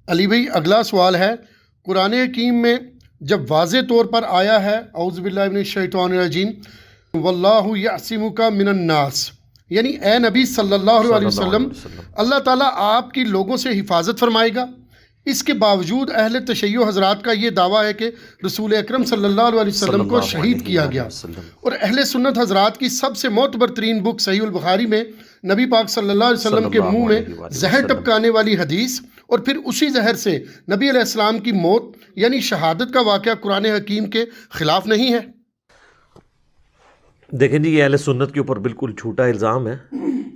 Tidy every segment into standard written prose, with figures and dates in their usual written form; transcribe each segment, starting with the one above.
علی بھائی اگلا سوال ہے، قرآن حکیم میں جب واضح طور پر آیا ہے اعوذ باللہ من الشیطان الرجیم واللہ یعصمک من الناس، یعنی اے نبی صلی اللہ علیہ وسلم اللہ تعالیٰ آپ کی لوگوں سے حفاظت فرمائے گا، اس کے باوجود اہل تشیع حضرات کا یہ دعویٰ ہے کہ رسول اکرم صلی اللہ علیہ وسلم کو شہید کیا گیا، اور اہل سنت حضرات کی سب سے معتبر ترین بک صحیح البخاری میں نبی پاک صلی اللہ علیہ وسلم کے منہ میں زہر ٹپکانے والی حدیث، اور پھر اسی زہر سے نبی علیہ السلام کی موت یعنی شہادت کا واقعہ قرآن حکیم کے خلاف نہیں ہے؟ دیکھیں جی، یہ اہل سنت کے اوپر بالکل جھوٹا الزام ہے۔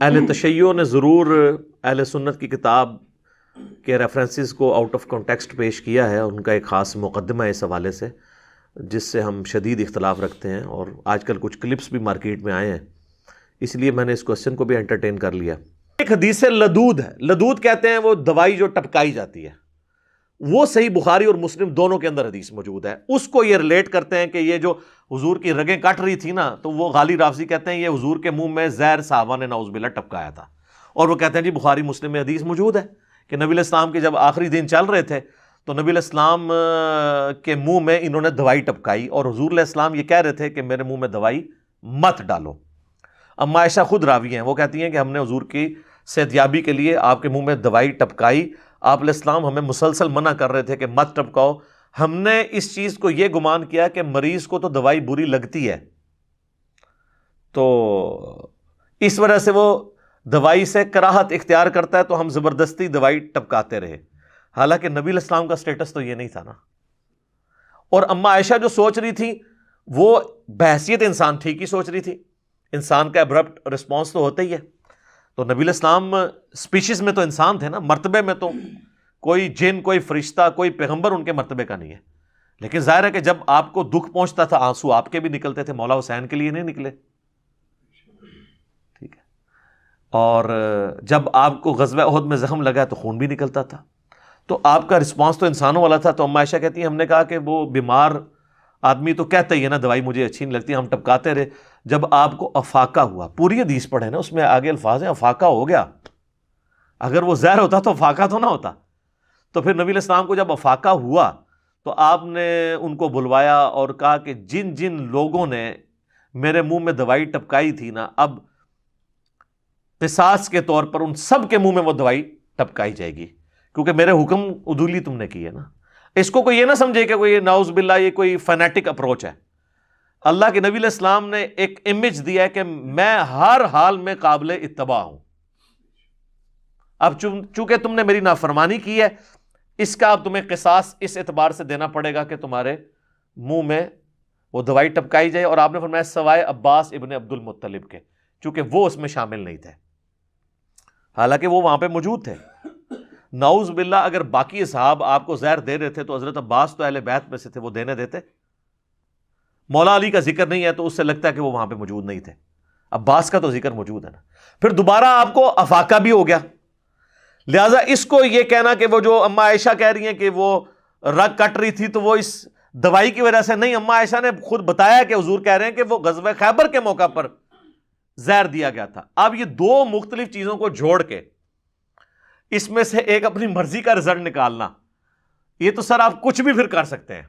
اہل تشیع نے ضرور اہل سنت کی کتاب کے ریفرنسز کو آؤٹ آف کانٹیکسٹ پیش کیا ہے، ان کا ایک خاص مقدمہ ہے اس حوالے سے جس سے ہم شدید اختلاف رکھتے ہیں، اور آج کل کچھ کلپس بھی مارکیٹ میں آئے ہیں، اس لیے میں نے اس کوسچن کو بھی انٹرٹین کر لیا۔ ایک حدیث لدود ہے، لدود کہتے ہیں وہ دوائی جو ٹپکائی جاتی ہے، وہ صحیح بخاری اور مسلم دونوں کے اندر حدیث موجود ہے۔ اس کو یہ ریلیٹ کرتے ہیں کہ یہ جو حضور کی رگیں کٹ رہی تھی نا، تو وہ غالی رافضی کہتے ہیں یہ حضور کے منہ میں زہر صحابہ نے نعوذ باللہ ٹپکایا تھا، اور وہ کہتے ہیں جی بخاری مسلم میں حدیث موجود ہے کہ نبی علیہ السلام کے جب آخری دن چل رہے تھے تو نبی علیہ السلام کے منہ میں انہوں نے دوائی ٹپکائی، اور حضور علیہ السلام یہ کہہ رہے تھے کہ میرے منہ میں دوائی مت ڈالو۔ اما عائشہ خود راوی ہیں، وہ کہتی ہیں کہ ہم نے حضور کی صحتیابی کے لیے آپ کے منہ میں دوائی ٹپکائی، آپ علیہ السلام ہمیں مسلسل منع کر رہے تھے کہ مت ٹپکاؤ، ہم نے اس چیز کو یہ گمان کیا کہ مریض کو تو دوائی بری لگتی ہے، تو اس وجہ سے وہ دوائی سے کراہت اختیار کرتا ہے، تو ہم زبردستی دوائی ٹپکاتے رہے، حالانکہ نبی علیہ السلام کا سٹیٹس تو یہ نہیں تھا نا۔ اور اما عائشہ جو سوچ رہی تھی وہ بحیثیت انسان ٹھیک ہی سوچ رہی تھی، انسان کا ابرپٹ رسپانس تو ہوتا ہی ہے، تو نبی علیہ السلام سپیشیز میں تو انسان تھے نا، مرتبے میں تو کوئی جن، کوئی فرشتہ، کوئی پیغمبر ان کے مرتبے کا نہیں ہے، لیکن ظاہر ہے کہ جب آپ کو دکھ پہنچتا تھا آنسو آپ کے بھی نکلتے تھے، مولا حسین کے لیے نہیں نکلے، ٹھیک ہے، اور جب آپ کو غزوہ احد میں زخم لگا تو خون بھی نکلتا تھا، تو آپ کا رسپانس تو انسانوں والا تھا۔ تو اما عائشہ کہتی ہیں ہم نے کہا کہ وہ بیمار آدمی تو کہتا ہی ہے نا دوائی مجھے اچھی نہیں لگتی، ہم ٹپکاتے رہے، جب آپ کو افاقہ ہوا، پوری حدیث پڑھے نا، اس میں آگے الفاظ ہیں افاقہ ہو گیا، اگر وہ زہر ہوتا تو افاقہ تو نہ ہوتا، تو پھر نبی علیہ السلام کو جب افاقہ ہوا تو آپ نے ان کو بلوایا اور کہا کہ جن جن لوگوں نے میرے منہ میں دوائی ٹپکائی تھی نا، اب قصاص کے طور پر ان سب کے منہ میں وہ دوائی ٹپکائی جائے گی، کیونکہ میرے حکم عدولی تم نے کی ہے نا۔ اس کو کوئی یہ نہ سمجھے کہ کوئی نعوذ باللہ یہ کوئی فینیٹک اپروچ ہے۔ اللہ کے نبی علیہ السلام نے ایک امیج دیا ہے کہ میں ہر حال میں قابل اتباع ہوں، اب چونکہ تم نے میری نافرمانی کی ہے، اس کا اب تمہیں قصاص اس اعتبار سے دینا پڑے گا کہ تمہارے منہ میں وہ دوائی ٹپکائی جائے، اور آپ نے فرمایا سوائے عباس ابن عبد المطلب کے، چونکہ وہ اس میں شامل نہیں تھے، حالانکہ وہ وہاں پہ موجود تھے۔ نعوذ باللہ اگر باقی اصحاب آپ کو زہر دے رہے تھے تو حضرت عباس تو اہل بیت میں سے تھے، وہ دینے دیتے؟ مولا علی کا ذکر نہیں ہے تو اس سے لگتا ہے کہ وہ وہاں پہ موجود نہیں تھے، عباس کا تو ذکر موجود ہے نا۔ پھر دوبارہ آپ کو افاقہ بھی ہو گیا، لہٰذا اس کو یہ کہنا کہ وہ جو اما عائشہ کہہ رہی ہیں کہ وہ رگ کٹ رہی تھی تو وہ اس دوائی کی وجہ سے نہیں، اما عائشہ نے خود بتایا کہ حضور کہہ رہے ہیں کہ وہ غزوہ خیبر کے موقع پر زہر دیا گیا تھا۔ اب یہ دو مختلف چیزوں کو جوڑ کے اس میں سے ایک اپنی مرضی کا رزلٹ نکالنا، یہ تو سر آپ کچھ بھی پھر کر سکتے ہیں،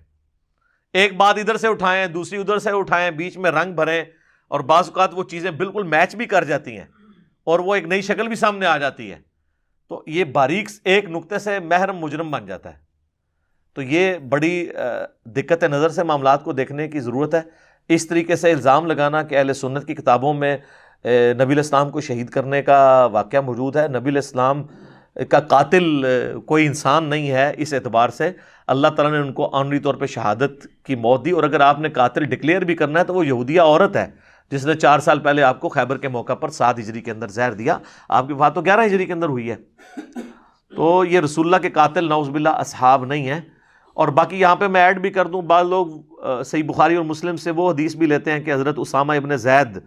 ایک بات ادھر سے اٹھائیں دوسری ادھر سے اٹھائیں، بیچ میں رنگ بھریں، اور بعض اوقات وہ چیزیں بالکل میچ بھی کر جاتی ہیں اور وہ ایک نئی شکل بھی سامنے آ جاتی ہے، تو یہ باریک ایک نقطے سے محرم مجرم بن جاتا ہے۔ تو یہ بڑی دقت نظر سے معاملات کو دیکھنے کی ضرورت ہے۔ اس طریقے سے الزام لگانا کہ اہل سنت کی کتابوں میں نبی علیہ السلام کو شہید کرنے کا واقعہ موجود ہے، نبی علیہ السلام کا قاتل کوئی انسان نہیں ہے، اس اعتبار سے اللہ تعالیٰ نے ان کو آنری طور پہ شہادت کی موت دی، اور اگر آپ نے قاتل ڈکلیئر بھی کرنا ہے تو وہ یہودیہ عورت ہے جس نے 4 سال پہلے آپ کو خیبر کے موقع پر 7 ہجری کے اندر زہر دیا، آپ کی وفات تو 11 ہجری کے اندر ہوئی ہے، تو یہ رسول اللہ کے قاتل نعوذ باللہ اصحاب نہیں ہیں۔ اور باقی یہاں پہ میں ایڈ بھی کر دوں، بعض لوگ صحیح بخاری اور مسلم سے وہ حدیث بھی لیتے ہیں کہ حضرت اسامہ ابن زید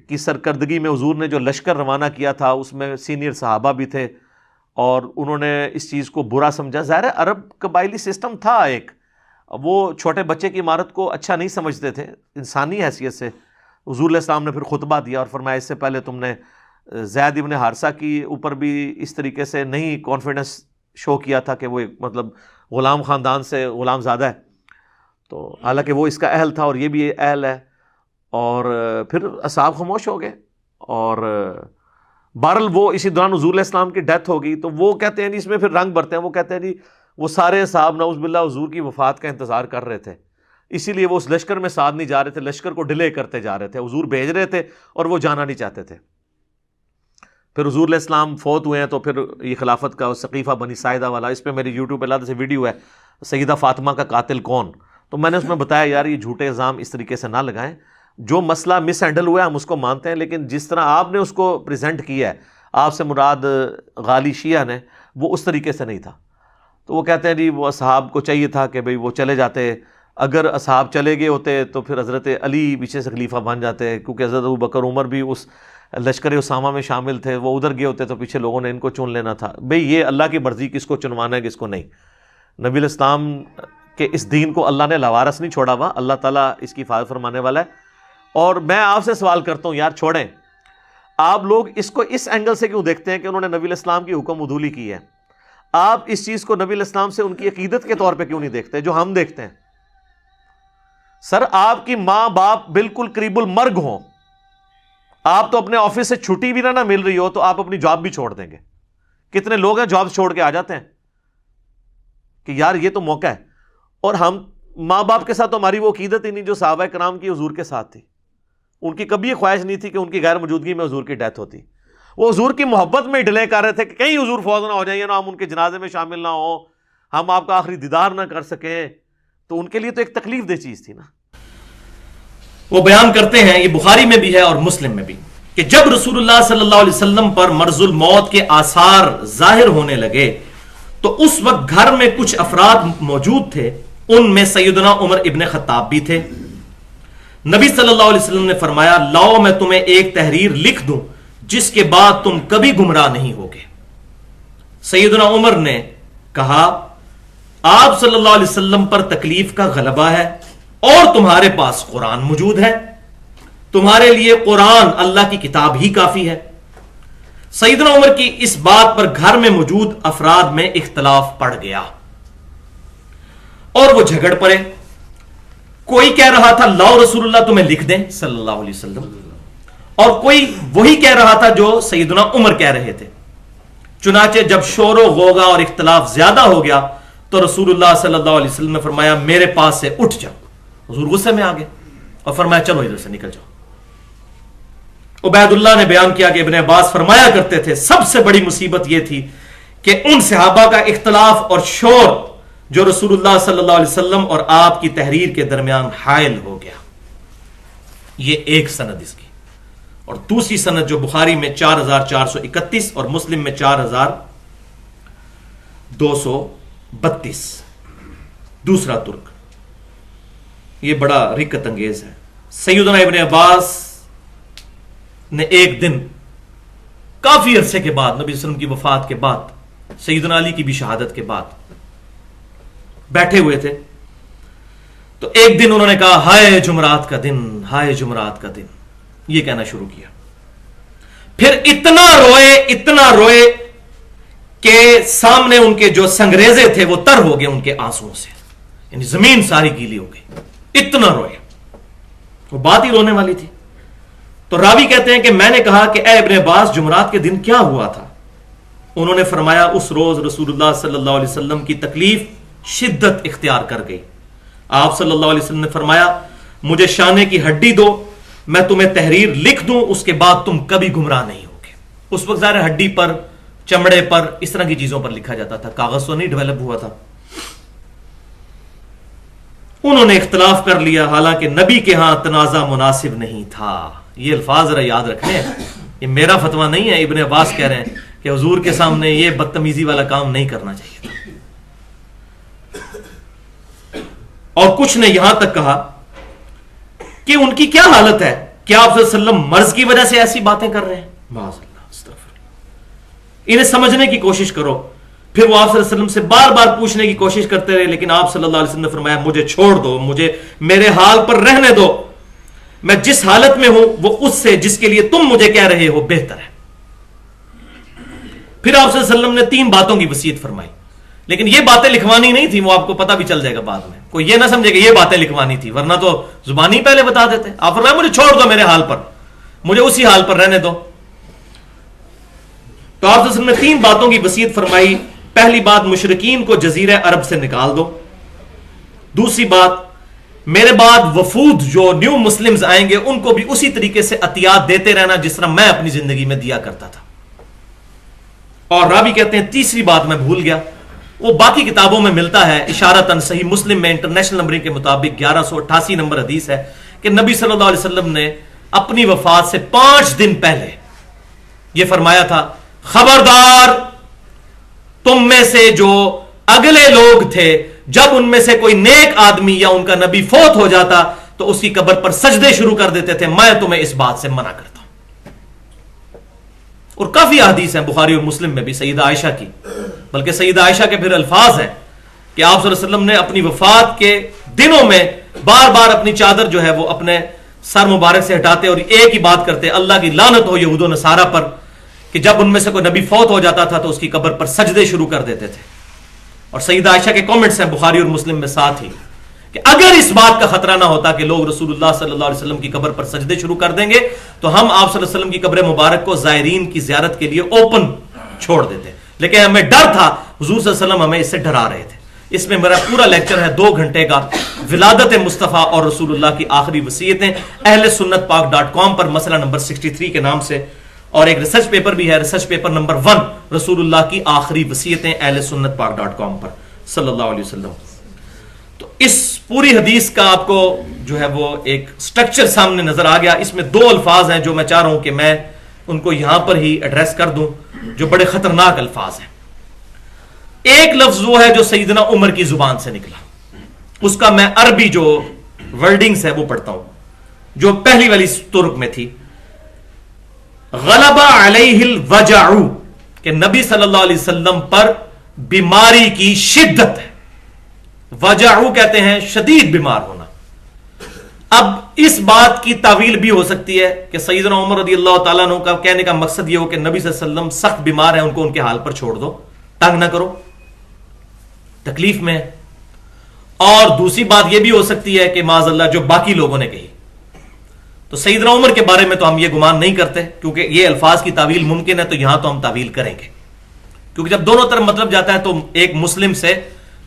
کی سرکردگی میں حضور نے جو لشکر روانہ کیا تھا اس میں سینئر صحابہ بھی تھے، اور انہوں نے اس چیز کو برا سمجھا۔ ظاہر ہے عرب قبائلی سسٹم تھا ایک، وہ چھوٹے بچے کی عمارت کو اچھا نہیں سمجھتے تھے انسانی حیثیت سے۔ حضور علیہ السلام نے پھر خطبہ دیا اور فرمایا اس سے پہلے تم نے زید ابن حارثہ کی اوپر بھی اس طریقے سے نہیں کانفیڈنس شو کیا تھا کہ وہ ایک مطلب غلام خاندان سے غلام زادہ ہے، تو حالانکہ وہ اس کا اہل تھا اور یہ بھی اہل ہے، اور پھر اصحاب خاموش ہو گئے. اور بہرحال وہ اسی دوران حضور علیہ السلام کی ڈیتھ ہو گئی، تو وہ کہتے ہیں جی اس میں پھر رنگ بھرتے ہیں، وہ کہتے ہیں جی وہ سارے صاحب نعوذ باللہ حضور کی وفات کا انتظار کر رہے تھے، اسی لیے وہ اس لشکر میں ساتھ نہیں جا رہے تھے، لشکر کو ڈیلے کرتے جا رہے تھے، حضور بھیج رہے تھے اور وہ جانا نہیں چاہتے تھے. پھر حضور علیہ السلام فوت ہوئے ہیں، تو پھر یہ خلافت کا سقیفہ بنی ساعدہ والا، اس پہ میری یوٹیوب پہ علیحدہ سے ویڈیو ہے سیدہ فاطمہ کا قاتل کون، تو میں نے اس میں بتایا یار یہ جھوٹے الزام اس طریقے سے نہ لگائیں، جو مسئلہ مس ہینڈل ہوا ہے ہم اس کو مانتے ہیں، لیکن جس طرح آپ نے اس کو پریزنٹ کیا ہے، آپ سے مراد غالی شیعہ نے، وہ اس طریقے سے نہیں تھا. تو وہ کہتے ہیں جی وہ اصحاب کو چاہیے تھا کہ بھئی وہ چلے جاتے، اگر اصحاب چلے گئے ہوتے تو پھر حضرت علی پیچھے سے خلیفہ بن جاتے، کیونکہ حضرت ابوبکر عمر بھی اس لشکر اسامہ میں شامل تھے، وہ ادھر گئے ہوتے تو پیچھے لوگوں نے ان کو چن لینا تھا. بھئی یہ اللہ کی مرضی، کس کو چنوانا ہے کس کو نہیں. نبی علیہ السلام کے اس دین کو اللہ نے لاوارث نہیں چھوڑا ہوا، اللہ تعالیٰ اس کی حفاظت فرمانے والا ہے. اور میں آپ سے سوال کرتا ہوں یار چھوڑیں، آپ لوگ اس کو اس اینگل سے کیوں دیکھتے ہیں کہ انہوں نے نبی علیہ السلام کی حکم عدولی کی ہے؟ آپ اس چیز کو نبی علیہ السلام سے ان کی عقیدت کے طور پہ کیوں نہیں دیکھتے جو ہم دیکھتے ہیں؟ سر آپ کی ماں باپ بالکل قریب المرگ ہوں، آپ تو اپنے آفس سے چھٹی بھی نہ مل رہی ہو تو آپ اپنی جاب بھی چھوڑ دیں گے. کتنے لوگ ہیں جاب چھوڑ کے آ جاتے ہیں کہ یار یہ تو موقع ہے. اور ہم ماں باپ کے ساتھ تو ہماری وہ عقیدت ہی نہیں جو صحابہ کرام کی حضور کے ساتھ تھی. ان کی کبھی یہ خواہش نہیں تھی کہ ان کی غیر موجودگی میں حضور کی ڈیتھ ہوتی. وہ حضور کی محبت میں ڈیلے کر رہے تھے کہ کہیں حضور فوت نہ ہو جائیں، نہ ہم ان کے جنازے میں شامل نہ ہوں، ہم آپ کا آخری دیدار نہ کر سکیں. تو ان کے لیے تو ایک تکلیف دہ چیز تھی نا. وہ بیان کرتے ہیں، یہ بخاری میں بھی ہے اور مسلم میں بھی، کہ جب رسول اللہ صلی اللہ علیہ وسلم پر مرض الموت کے آثار ظاہر ہونے لگے تو اس وقت گھر میں کچھ افراد موجود تھے، ان میں سیدنا عمر ابن خطاب بھی تھے. نبی صلی اللہ علیہ وسلم نے فرمایا لاؤ میں تمہیں ایک تحریر لکھ دوں جس کے بعد تم کبھی گمراہ نہیں ہوگے. سیدنا عمر نے کہا آپ صلی اللہ علیہ وسلم پر تکلیف کا غلبہ ہے اور تمہارے پاس قرآن موجود ہے، تمہارے لیے قرآن اللہ کی کتاب ہی کافی ہے. سیدنا عمر کی اس بات پر گھر میں موجود افراد میں اختلاف پڑ گیا اور وہ جھگڑ پڑے. کوئی کہہ رہا تھا لاؤ رسول اللہ تمہیں لکھ دیں صلی اللہ علیہ وسلم، اور کوئی وہی کہہ رہا تھا جو سیدنا عمر کہہ رہے تھے. چنانچہ جب شور و غوغا اور اختلاف زیادہ ہو گیا تو رسول اللہ صلی اللہ علیہ وسلم نے فرمایا میرے پاس سے اٹھ جاؤ. حضور غصے میں آ گئے اور فرمایا چلو ادھر سے نکل جاؤ. عبید اللہ نے بیان کیا کہ ابن عباس فرمایا کرتے تھے سب سے بڑی مصیبت یہ تھی کہ ان صحابہ کا اختلاف اور شور جو رسول اللہ صلی اللہ علیہ وسلم اور آپ کی تحریر کے درمیان حائل ہو گیا. یہ ایک سند اس کی، اور دوسری سند جو بخاری میں 4431 اور مسلم میں 4232، دوسرا ترک. یہ بڑا رکت انگیز ہے. سیدنا ابن عباس نے ایک دن کافی عرصے کے بعد، نبی صلی اللہ علیہ وسلم کی وفات کے بعد، سیدنا علی کی بھی شہادت کے بعد بیٹھے ہوئے تھے تو ایک دن انہوں نے کہا ہائے جمعرات کا دن، ہائے جمعرات کا دن، یہ کہنا شروع کیا. پھر اتنا روئے کہ سامنے ان کے جو سنگریزے تھے وہ تر ہو گئے ان کے آنسوؤں سے، یعنی زمین ساری گیلی ہو گئی. اتنا روئے، وہ بات ہی رونے والی تھی. تو راوی کہتے ہیں کہ میں نے کہا کہ اے ابن عباس جمعرات کے دن کیا ہوا تھا؟ انہوں نے فرمایا اس روز رسول اللہ صلی اللہ علیہ وسلم کی تکلیف شدت اختیار کر گئی. آپ صلی اللہ علیہ وسلم نے فرمایا مجھے شانے کی ہڈی دو، میں تمہیں تحریر لکھ دوں، اس کے بعد تم کبھی گمراہ نہیں ہوگے. اس وقت ظاہر ہڈی پر، چمڑے پر، اس طرح کی چیزوں پر لکھا جاتا تھا، کاغذ تو نہیں ڈیولپ ہوا تھا. انہوں نے اختلاف کر لیا، حالانکہ نبی کے ہاں تنازع مناسب نہیں تھا. یہ الفاظ ذرا یاد رکھیں، یہ میرا فتویٰ نہیں ہے. ابن عباس کہہ رہے ہیں کہ حضور کے سامنے یہ بدتمیزی والا کام نہیں کرنا چاہیے تھا. اور کچھ نے یہاں تک کہا کہ ان کی کیا حالت ہے، کیا آپ صلی اللہ علیہ وسلم مرض کی وجہ سے ایسی باتیں کر رہے ہیں؟ معاذ اللہ، استغفر اللہ. انہیں سمجھنے کی کوشش کرو. پھر وہ آپ صلی اللہ علیہ وسلم سے بار بار پوچھنے کی کوشش کرتے رہے، لیکن آپ صلی اللہ علیہ وسلم نے فرمایا مجھے چھوڑ دو، مجھے میرے حال پر رہنے دو. میں جس حالت میں ہوں وہ اس سے جس کے لیے تم مجھے کہہ رہے ہو بہتر ہے. پھر آپ صلی اللہ علیہ وسلم نے 3 باتوں کی وصیت فرمائی. لیکن یہ باتیں لکھوانی نہیں تھی، وہ آپ کو پتہ بھی چل جائے گا بعد میں. کوئی یہ نہ سمجھے کہ یہ باتیں لکھوانی تھی، ورنہ تو زبانی پہلے بتا دیتے. آپ فرمایا مجھے چھوڑ دو میرے حال پر، مجھے اسی حال پر رہنے دو. تو آپ نے 3 باتوں کی وصیت فرمائی. پہلی بات، مشرکین کو جزیرہ عرب سے نکال دو. دوسری بات، میرے بعد وفود جو نیو مسلمز آئیں گے ان کو بھی اسی طریقے سے عطیات دیتے رہنا جس طرح میں اپنی زندگی میں دیا کرتا تھا. اور راوی کہتے ہیں تیسری بات میں بھول گیا، وہ باقی کتابوں میں ملتا ہے اشارتاً، صحیح مسلم میں انٹرنیشنل نمبرنگ کے مطابق 1188 نمبر حدیث ہے کہ نبی صلی اللہ علیہ وسلم نے اپنی وفات سے 5 دن پہلے یہ فرمایا تھا، خبردار تم میں سے جو اگلے لوگ تھے جب ان میں سے کوئی نیک آدمی یا ان کا نبی فوت ہو جاتا تو اس کی قبر پر سجدے شروع کر دیتے تھے، میں تمہیں اس بات سے منع کرتا ہوں. اور کافی احادیث ہیں بخاری اور مسلم میں بھی سیدہ عائشہ کی، بلکہ سیدہ عائشہ کے پھر الفاظ ہیں کہ آپ صلی اللہ علیہ وسلم نے اپنی وفات کے دنوں میں بار بار اپنی چادر جو ہے وہ اپنے سر مبارک سے ہٹاتے اور ایک ہی بات کرتے، اللہ کی لعنت ہو یہود و نصارہ پر، کہ جب ان میں سے کوئی نبی فوت ہو جاتا تھا تو اس کی قبر پر سجدے شروع کر دیتے تھے. اور سیدہ عائشہ کے کامنٹس ہیں بخاری اور مسلم میں ساتھ ہی کہ اگر اس بات کا خطرہ نہ ہوتا کہ لوگ رسول اللہ صلی اللہ علیہ وسلم کی قبر پر سجدے شروع کر دیں گے تو ہم آپ صلی اللہ علیہ وسلم کی قبر مبارک کو زائرین کی زیارت کے لیے اوپن چھوڑ دیتے، لیکن ہمیں ڈر تھا، حضور صلی اللہ علیہ وسلم ہمیں اس سے ڈرا رہے تھے. اس میں میرا پورا لیکچر ہے 2 گھنٹے کا، ولادت مصطفیٰ اور رسول اللہ کی آخری وصیتیں، اہل سنت پاک.com پر مسئلہ نمبر 63 کے نام سے، اور ایک ریسرچ پیپر بھی ہے، ریسرچ پیپر نمبر 1 رسول اللہ کی آخری وصیتیں اہل سنت پاک.com پر صلی اللہ علیہ وسلم. تو اس پوری حدیث کا آپ کو جو ہے وہ ایک سٹرکچر سامنے نظر آ گیا. اس میں 2 الفاظ ہیں جو میں چاہ رہا ہوں کہ میں ان کو یہاں پر ہی ایڈریس کر دوں، جو بڑے خطرناک الفاظ ہیں. ایک لفظ وہ ہے جو سیدنا عمر کی زبان سے نکلا، اس کا میں عربی جو ورڈنگز ہے وہ پڑھتا ہوں، جو پہلی والی ترک میں تھی، غلب علیہ الوجع، کہ نبی صلی اللہ علیہ وسلم پر بیماری کی شدت ہے. وجع کہتے ہیں شدید بیمار ہونا. اب اس بات کی تعویل بھی ہو سکتی ہے کہ سیدنا عمر رضی اللہ تعالیٰ عنہ کا کہنے کا مقصد یہ ہو کہ نبی صلی اللہ علیہ وسلم سخت بیمار ہیں، ان کو ان کے حال پر چھوڑ دو، تنگ نہ کرو، تکلیف میں. اور دوسری بات یہ بھی ہو سکتی ہے کہ معاذ اللہ جو باقی لوگوں نے کہی. تو سیدنا عمر کے بارے میں تو ہم یہ گمان نہیں کرتے کیونکہ یہ الفاظ کی تعویل ممکن ہے، تو یہاں تو ہم تعویل کریں گے کیونکہ جب دونوں طرف مطلب جاتا ہے تو ایک مسلم سے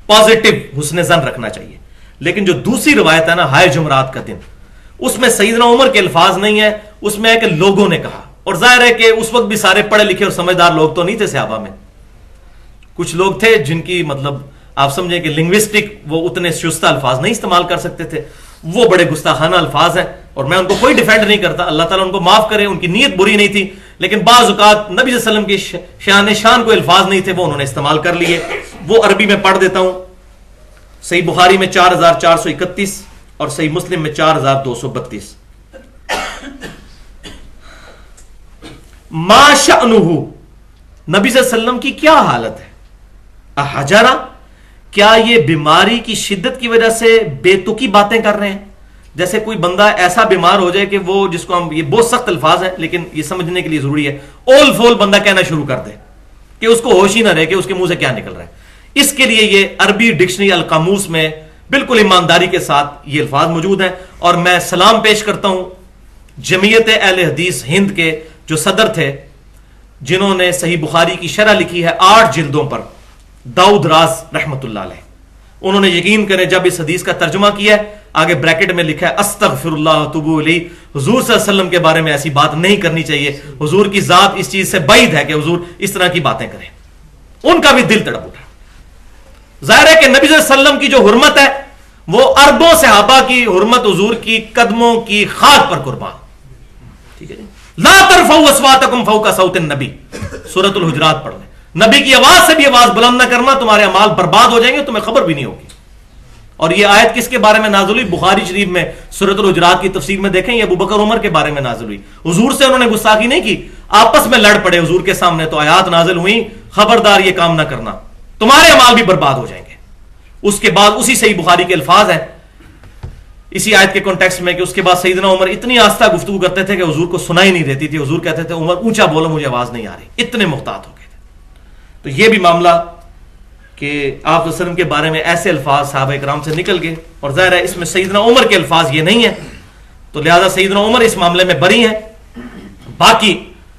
پازیٹو حسن ظن رکھنا چاہیے. لیکن جو دوسری روایت ہے نا، ہائے جمعرات کا دن، اس میں سیدنا عمر کے الفاظ نہیں ہے، اس میں ہے کہ لوگوں نے کہا. اور ظاہر ہے کہ اس وقت بھی سارے پڑھے لکھے اور سمجھدار لوگ تو نہیں تھے صحابہ میں. کچھ لوگ تھے جن کی مطلب آپ سمجھیں کہ لنگوسٹک وہ اتنے شستہ الفاظ نہیں استعمال کر سکتے تھے، وہ بڑے گستاخانہ الفاظ ہیں اور میں ان کو کوئی ڈیفینڈ نہیں کرتا، اللہ تعالیٰ ان کو معاف کرے، ان کی نیت بری نہیں تھی، لیکن بعض اوقات نبی صلی اللہ علیہ وسلم کی شان کوئی الفاظ نہیں تھے، وہ انہوں نے استعمال کر لیے. وہ عربی میں پڑھ دیتا ہوں. صحیح بخاری میں 4431 اور صحیح مسلم میں 4232. ما شأنہ، نبی صلی اللہ علیہ وسلم کی کیا حالت ہے؟ احجرا، کیا یہ بیماری کی شدت کی وجہ سے بے تکی باتیں کر رہے ہیں؟ جیسے کوئی بندہ ایسا بیمار ہو جائے کہ وہ، جس کو ہم، یہ بہت سخت الفاظ ہیں لیکن یہ سمجھنے کے لیے ضروری ہے، اول فول بندہ کہنا شروع کر دے کہ اس کو ہوش ہی نہ رہے کہ اس کے منہ سے کیا نکل رہا ہے. اس کے لیے یہ عربی ڈکشنری القاموس میں بالکل ایمانداری کے ساتھ یہ الفاظ موجود ہیں. اور میں سلام پیش کرتا ہوں جمعیت اہل حدیث ہند کے جو صدر تھے، جنہوں نے صحیح بخاری کی شرح لکھی ہے 8 جلدوں پر، داؤد راز رحمت اللہ علیہ. انہوں نے یقین کریں جب اس حدیث کا ترجمہ کیا ہے، آگے بریکٹ میں لکھا ہے استغفر اللہ توبو الیہ، حضور صلی اللہ علیہ وسلم کے بارے میں ایسی بات نہیں کرنی چاہیے، حضور کی ذات اس چیز سے بعید ہے کہ حضور اس طرح کی باتیں کریں. ان کا بھی دل تڑپ اٹھا. ظاہر ہے کہ نبی صلی اللہ علیہ وسلم کی جو حرمت ہے وہ اربوں صحابہ کی حرمت حضور کی قدموں کی خاک پر قربان. ٹھیک ہے جی. لا ترفعوا اصواتکم فوق صوت النبی، سورۃ الحجرات پڑھ لیں. نبی کی آواز سے بھی آواز بلند نہ کرنا، تمہارے اعمال برباد ہو جائیں گے، تمہیں خبر بھی نہیں ہوگی. اور یہ آیت کس کے بارے میں نازل ہوئی؟ بخاری شریف میں سورۃ الحجرات کی تفسیر میں دیکھیں، یہ ابو بکر عمر کے بارے میں نازل ہوئی. حضور سے انہوں نے گستاخی نہیں کی، آپس میں لڑ پڑے حضور کے سامنے، تو آیات نازل ہوئی خبردار یہ کام نہ کرنا، تمہارے اعمال بھی برباد ہو جائیں گے. اس کے بعد اسی صحیح بخاری کے الفاظ ہیں اسی آیت کے کانٹیکسٹ میں کہ اس کے بعد سیدنا عمر اتنی آہستہ گفتگو کرتے تھے کہ حضور کو سنائی نہیں دیتی تھی. حضور کہتے تھے عمر اونچا بولو، مجھے آواز نہیں آ رہی، اتنے محتاط ہو گئے تھے. تو یہ بھی معاملہ کہ آپ صلی اللہ علیہ وسلم کے بارے میں ایسے الفاظ صحابہ کرام سے نکل گئے، اور ظاہر ہے اس میں سیدنا عمر کے الفاظ یہ نہیں ہیں، تو لہذا سیدنا عمر اس معاملے میں بری ہیں. باقی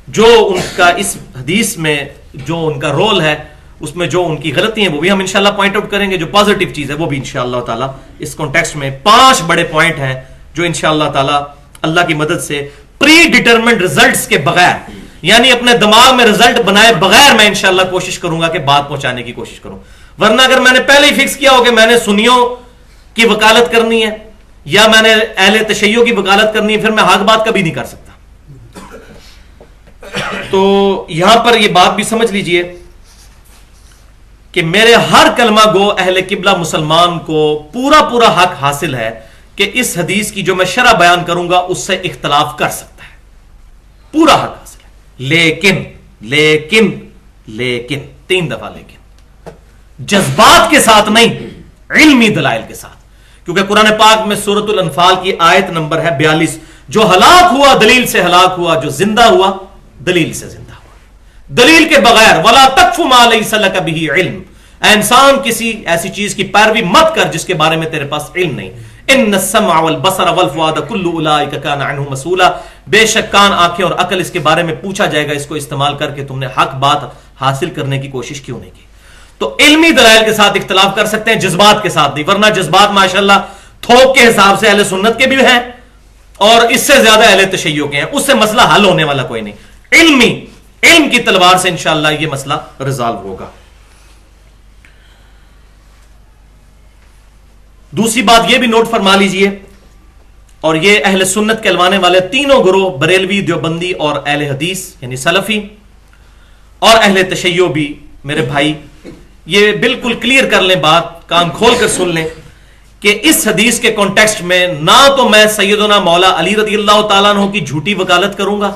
جو ان کا اس حدیث میں جو ان کا رول ہے، اس میں جو ان کی غلطی ہیں وہ بھی ہم انشاءاللہ پوائنٹ آؤٹ کریں گے. جو پازیٹیو چیز ہے وہ بھی انشاءاللہ تعالی اس کانٹیکسٹ میں 5 بڑے پوائنٹ ہیں جو انشاءاللہ تعالی اللہ کی مدد سے پری ڈیٹرمنڈ ریزلٹس کے بغیر، یعنی اپنے دماغ میں رزلٹ بنائے بغیر میں انشاءاللہ کوشش کروں گا کہ بات پہنچانے کی کوشش کروں. ورنہ اگر میں نے پہلے ہی فکس کیا ہو کہ میں نے سنیوں کی وکالت کرنی ہے یا میں نے اہل تشیع کی وکالت کرنی ہے، پھر میں حق بات کبھی نہیں کر سکتا. تو یہاں پر یہ بات بھی سمجھ لیجئے کہ میرے ہر کلمہ گو اہل قبلہ مسلمان کو پورا پورا حق حاصل ہے کہ اس حدیث کی جو میں شرح بیان کروں گا اس سے اختلاف کر سکتا ہے، پورا حق حاصل ہے. لیکن لیکن لیکن 3 دفعہ لیکن جذبات کے ساتھ نہیں، علمی دلائل کے ساتھ. کیونکہ قرآن پاک میں سورۃ الانفال کی آیت نمبر ہے 42، جو ہلاک ہوا دلیل سے ہلاک ہوا، جو زندہ ہوا دلیل سے زندہ ہوا. دلیل کے بغیر ولا تقف ما لیس لک بہ علم، اے انسان کسی ایسی چیز کی پیروی مت کر جس کے بارے میں تیرے پاس علم نہیں. ان السمع والبصر والفؤاد كل اولئک کان عنہ مسئولا، بے شک کان، آنکھیں اور عقل اس کے بارے میں پوچھا جائے گا. اس کو استعمال کر کے تم نے حق بات حاصل کرنے کی کوشش کیوں نہیں کی؟ تو علمی دلائل کے ساتھ اختلاف کر سکتے ہیں، جذبات کے ساتھ نہیں. ورنہ جذبات ماشاءاللہ تھوک کے حساب سے اہل سنت کے بھی ہیں اور اس سے زیادہ اہل تشیع کے ہیں، اس سے مسئلہ حل ہونے والا کوئی نہیں. علم کی تلوار سے انشاءاللہ یہ مسئلہ ریزالو ہوگا. دوسری بات یہ بھی نوٹ فرما لیجئے، اور یہ اہل سنت کہلوانے والے تینوں گروہ، بریلوی، دیوبندی اور اہل حدیث یعنی سلفی اور اہل تشیع بھی میرے بھائی یہ بالکل کلیئر کر لیں، بات کان کھول کر سن لیں کہ اس حدیث کے کانٹیکسٹ میں نہ تو میں سیدنا مولا علی رضی اللہ تعالیٰ عنہ کی جھوٹی وکالت کروں گا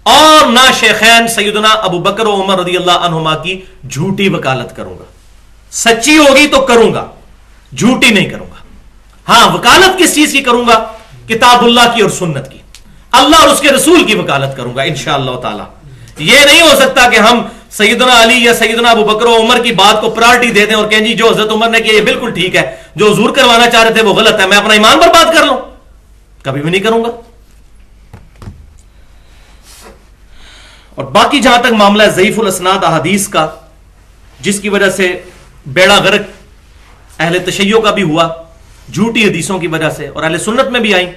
اور نہ شیخین سیدنا ابو بکر و عمر رضی اللہ عنہما کی جھوٹی وکالت کروں گا. سچی ہوگی تو کروں گا، جھوٹی نہیں کروں گا. ہاں وکالت کس چیز کی کروں گا؟ کتاب اللہ کی اور سنت کی، اللہ اور اس کے رسول کی وکالت کروں گا انشاءاللہ تعالی. یہ نہیں ہو سکتا کہ ہم سیدنا علی یا سیدنا ابو بکر و عمر کی بات کو پرائرٹی دے دیں اور کہیں جی جو حضرت عمر نے کیا یہ بالکل ٹھیک ہے، جو حضور کروانا چاہ رہے تھے وہ غلط ہے، میں اپنا ایمان برباد کر لوں. کبھی بھی نہیں کروں گا. اور باقی جہاں تک معاملہ ہے ضعیف الاسناد احادیث کا، جس کی وجہ سے بیڑا غرق اہل تشیع کا بھی ہوا جھوٹی حدیثوں کی وجہ سے، اور اہل سنت میں بھی آئیں،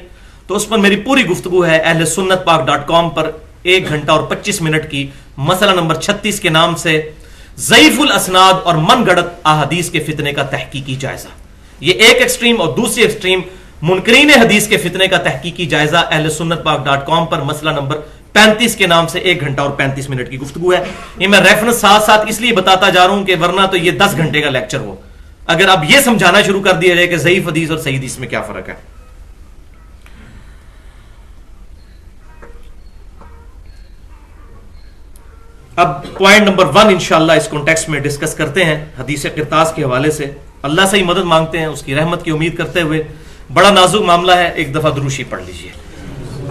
تو اس پر میری پوری گفتگو ہے اہل سنت پاک.com پر 1 گھنٹہ اور 25 منٹ کی، مسئلہ نمبر 36 کے نام سے ضعیف الاسناد اور من گڑت احادیث کے فتنے کا تحقیقی جائزہ. یہ ایک ایکسٹریم، اور دوسری ایکسٹریم منکرین حدیث کے فتنے کا تحقیقی جائزہ اہل سنت پاک.com پر مسئلہ نمبر 35 کے نام سے 1 گھنٹہ اور 35 منٹ کی گفتگو ہے. یہ میں ریفرنس ساتھ ساتھ اس لیے بتاتا جا رہا ہوں کہ ورنہ تو یہ 10 گھنٹے کا لیکچر ہو اگر اب یہ سمجھانا شروع کر دیا جائے کہ ضعیف حدیث اور صحیح حدیث میں کیا فرق ہے. اب پوائنٹ نمبر 1 انشاءاللہ اس کانٹیکسٹ میں ڈسکس کرتے ہیں حدیث قرطاس کے حوالے سے. اللہ سے ہی مدد مانگتے ہیں، اس کی رحمت کی امید کرتے ہوئے. بڑا نازک معاملہ ہے، ایک دفعہ دروشی پڑھ لیجئے.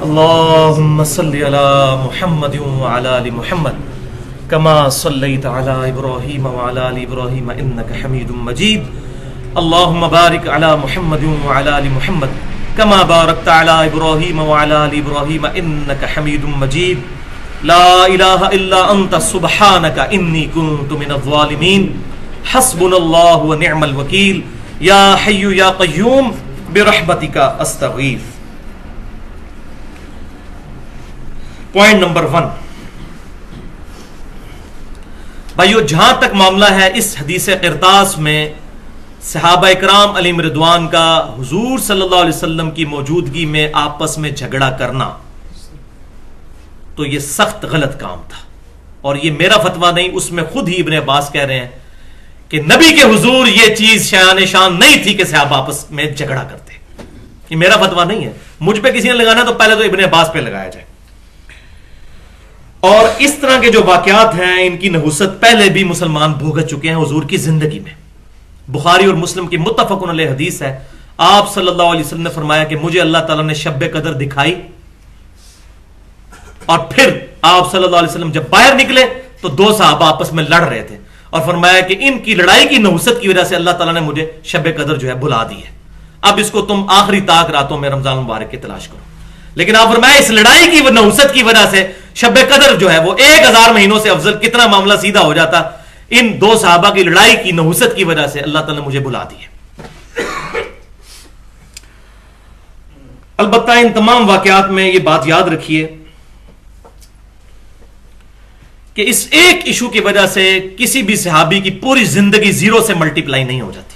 اللہم صلی علی محمد وعلی آل محمد کما صلیت علی ابراہیم وعلی آل ابراہیم انک حمید مجید. اللہم بارک علی محمد وعلی آل محمد کما بارکت علی ابراہیم وعلی آل ابراہیم انک حمید مجید. لا الہ الا انت سبحانک انی کنت من الظالمین. حسبنا اللہ ونعم الوکیل. یا حی یا قیوم برحمتک استغیث. پوائنٹ نمبر 1 بھائیو، جہاں تک معاملہ ہے اس حدیث قرطاس میں صحابہ اکرام علیہم رضوان کا حضور صلی اللہ علیہ وسلم کی موجودگی میں آپس میں جھگڑا کرنا، تو یہ سخت غلط کام تھا. اور یہ میرا فتویٰ نہیں، اس میں خود ہی ابن عباس کہہ رہے ہیں کہ نبی کے حضور یہ چیز شان نہیں تھی کہ صحابہ آپس میں جھگڑا کرتے. یہ میرا فتویٰ نہیں ہے. مجھ پہ کسی نے لگانا تو پہلے تو ابن عباس پہ لگایا جائے. اور اس طرح کے جو واقعات ہیں ان کی نحوست پہلے بھی مسلمان بھوگت چکے ہیں حضور کی زندگی میں. بخاری اور مسلم کی متفق علیہ حدیث ہے، آپ صلی اللہ علیہ وسلم نے فرمایا کہ مجھے اللہ تعالیٰ نے شب قدر دکھائی، اور پھر آپ صلی اللہ علیہ وسلم جب باہر نکلے تو 2 صحابہ آپس میں لڑ رہے تھے، اور فرمایا کہ ان کی لڑائی کی نحوست کی وجہ سے اللہ تعالیٰ نے مجھے شب قدر جو ہے بلا دی ہے، اب اس کو تم آخری طاق راتوں میں رمضان مبارک کی تلاش کرو. لیکن آپ فرمایا اس لڑائی کی نحوست کی وجہ سے شب قدر جو ہے وہ 1000 مہینوں سے افضل، کتنا معاملہ سیدھا ہو جاتا. ان دو صحابہ کی لڑائی کی نحوست کی وجہ سے اللہ تعالیٰ نے مجھے بلا دی ہے. البتہ ان تمام واقعات میں یہ بات یاد رکھیے کہ اس ایک ایشو کی وجہ سے کسی بھی صحابی کی پوری زندگی زیرو سے ملٹی پلائی نہیں ہو جاتی.